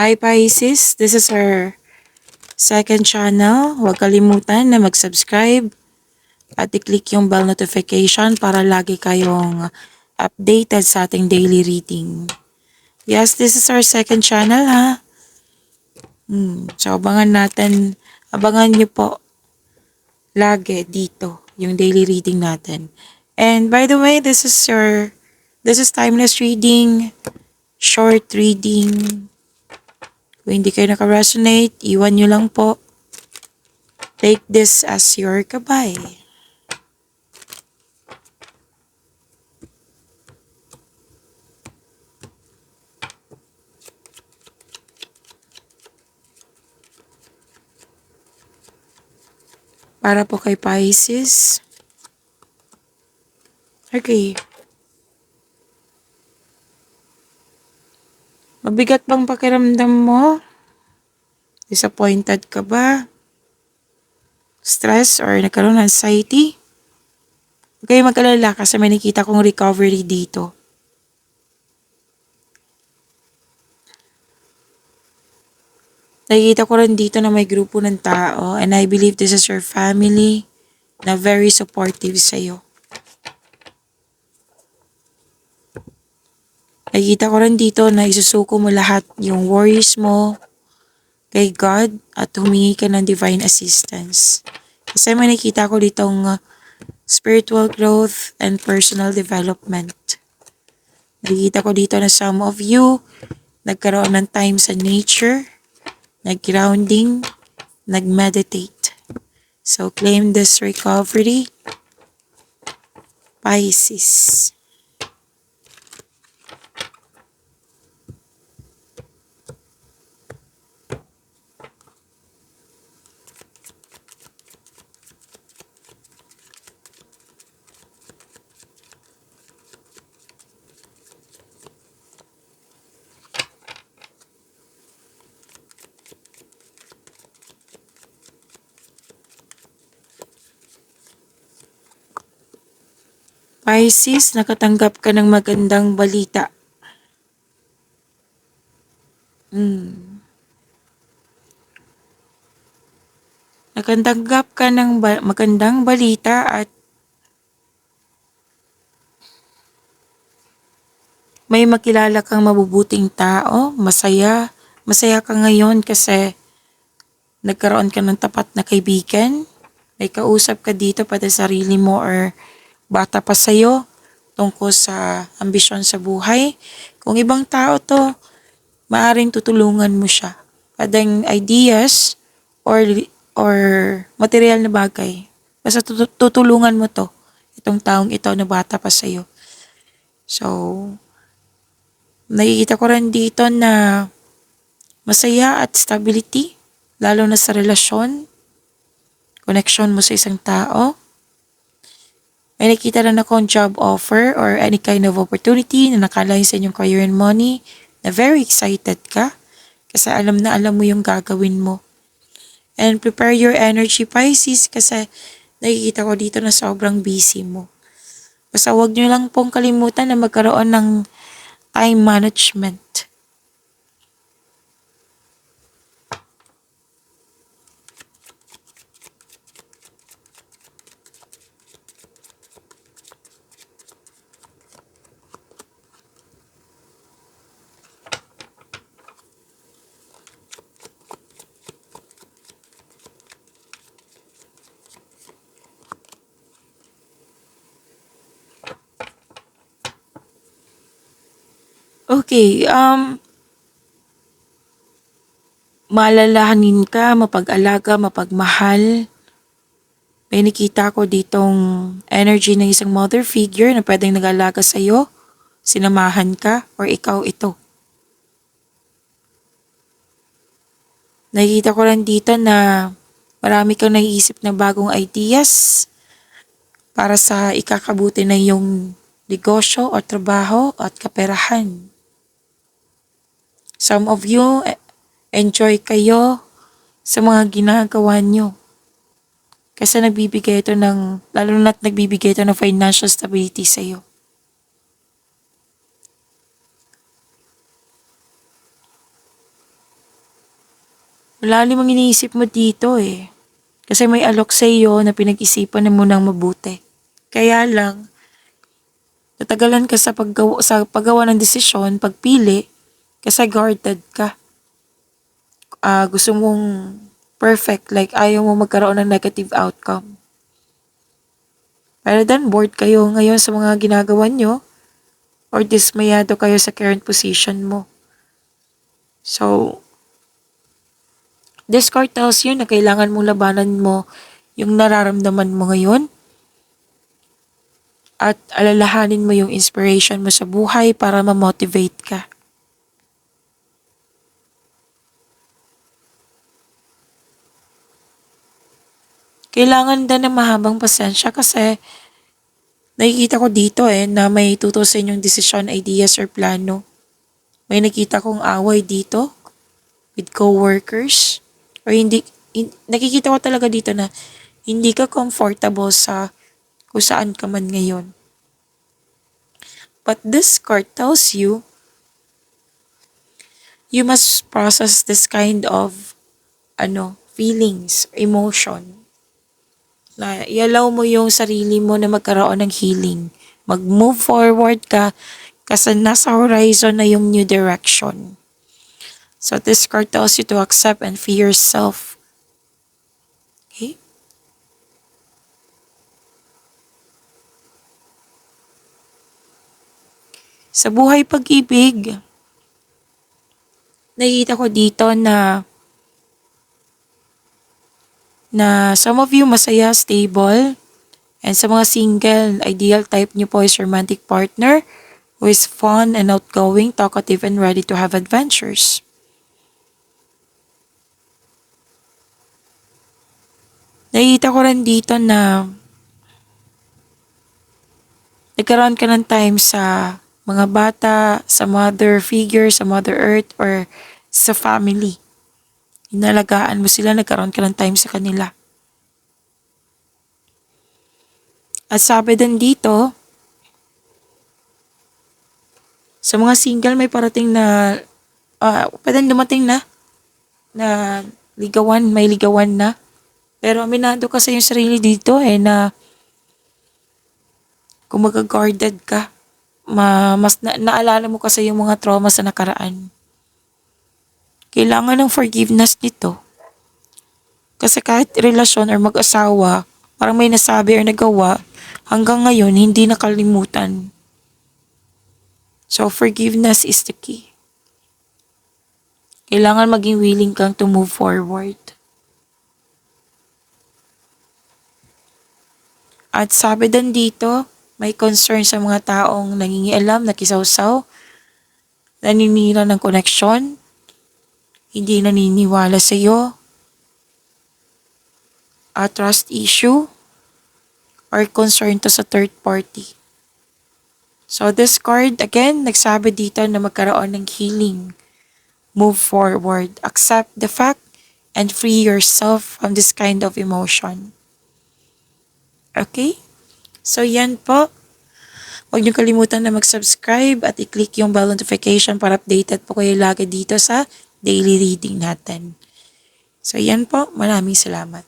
Hi Pisces, this is our second channel. Huwag kalimutan na mag-subscribe at i-click yung bell notification para lagi kayong updated sa ating daily reading. Yes, this is our second channel ha. So abangan nyo po lagi dito yung daily reading natin. And by the way, this is timeless reading, short reading. Kung hindi kayo naka-resonate, iwan nyo lang po. Take this as your gabay. Para po kay Pisces. Okay. Mabigat bang pakiramdam mo? Disappointed ka ba? Stress or nagkaroon ng anxiety? Huwag kayo mag-alala kasi may nakita kong recovery dito. Nakikita ko rin dito na may grupo ng tao and I believe this is your family na very supportive sa'yo. Nakikita ko rin dito na isusuko mo lahat yung worries mo kay God at humingi ka ng divine assistance. Kasi may nakita ko ditong spiritual growth and personal development. Nakikita ko dito na some of you nagkaroon ng time sa nature, nag-grounding, nag-meditate. So claim this recovery, Pisces. Pisces, nakatanggap ka ng magandang balita. Nakatanggap ka ng magandang balita at may makilala kang mabubuting tao, masaya ka ngayon kasi nagkaroon ka ng tapat na kaibigan. May kausap ka dito pati sarili mo or bata pa sa'yo tungkol sa ambisyon sa buhay. Kung ibang tao to, maaring tutulungan mo siya. Pwedeng ideas or material na bagay. Basta tutulungan mo to, itong taong ito na bata pa sa'yo. So, nakikita ko rin dito na masaya at stability, lalo na sa relasyon, connection mo sa isang tao. May nakita rin akong job offer or any kind of opportunity na nakalain sa inyong career and money na very excited ka kasi alam na alam mo yung gagawin mo. And prepare your energy, Pisces, kasi nakikita ko dito na sobrang busy mo. Basta huwag nyo lang pong kalimutan na magkaroon ng time management. Okay, maalalahanin ka, mapag-alaga, mapagmahal. May nakita ko ditong energy ng isang mother figure na pwedeng nag-alaga sa'yo, sinamahan ka, or ikaw ito. Nakikita ko rin dito na marami kang naiisip na bagong ideas para sa ikakabuti na yung negosyo o trabaho at kaperahan. Some of you, enjoy kayo sa mga ginagawa nyo. Kasi nagbibigay ito lalo na't nagbibigay ito ng financial stability sa iyo. Malalim ang iniisip mo dito eh. Kasi may alok sa iyo na pinag-isipan mo ng mabuti. Kaya lang, natagalan ka sa paggawa ng desisyon, pagpili, kasi guarded ka. Gusto mong perfect, like ayaw mo magkaroon ng negative outcome. Rather than bored kayo ngayon sa mga ginagawa nyo, or dismayado kayo sa current position mo. So, this card tells you na kailangan mong labanan mo yung nararamdaman mo ngayon at alalahanin mo yung inspiration mo sa buhay para ma-motivate ka. Kailangan din ng mahabang pasensya kasi nakikita ko dito na may tutusin yung desisyon, ideas, or plano. May nakita kong away dito with co-workers. Or nakikita ko talaga dito na hindi ka comfortable sa kung saan ka man ngayon. But this card tells you, you must process this kind of feelings, emotion. Na i-allow mo yung sarili mo na magkaroon ng healing. Mag-move forward ka kasi nasa horizon na yung new direction. So this card tells you to accept and free yourself. Okay? Sa buhay pag-ibig, nakikita ko dito na some of you masaya, stable, and sa mga single, ideal type niyo po is romantic partner who is fun and outgoing, talkative, and ready to have adventures. Nakikita ko rin dito na nagkaroon ka ng time sa mga bata, sa mother figure, sa mother earth, or sa family. Inalagaan mo sila, nagkaroon ka ng time sa kanila. At sabi din dito, sa mga single may parating na, pwedeng dumating na ligawan, may ligawan na. Pero aminado kasi yung sarili dito na kung mag-guarded ka, mas naalala mo kasi yung mga trauma sa nakaraan. Kailangan ng forgiveness nito. Kasi kahit relasyon or mag-asawa, parang may nasabi or nagawa, hanggang ngayon hindi nakalimutan. So forgiveness is the key. Kailangan maging willing kang to move forward. At sabi din dito, may concern sa mga taong nangingialam, nakisawsaw, naninira ng koneksyon, hindi naniniwala sa iyo, a trust issue, or concern to sa third party. So this card, again, nagsabi dito na magkaroon ng healing. Move forward, accept the fact, and free yourself from this kind of emotion. Okay? So yan po. Huwag niyo kalimutan na mag-subscribe at i-click yung bell notification para updated po kayo lagi dito sa daily reading natin. So yan po. Maraming salamat.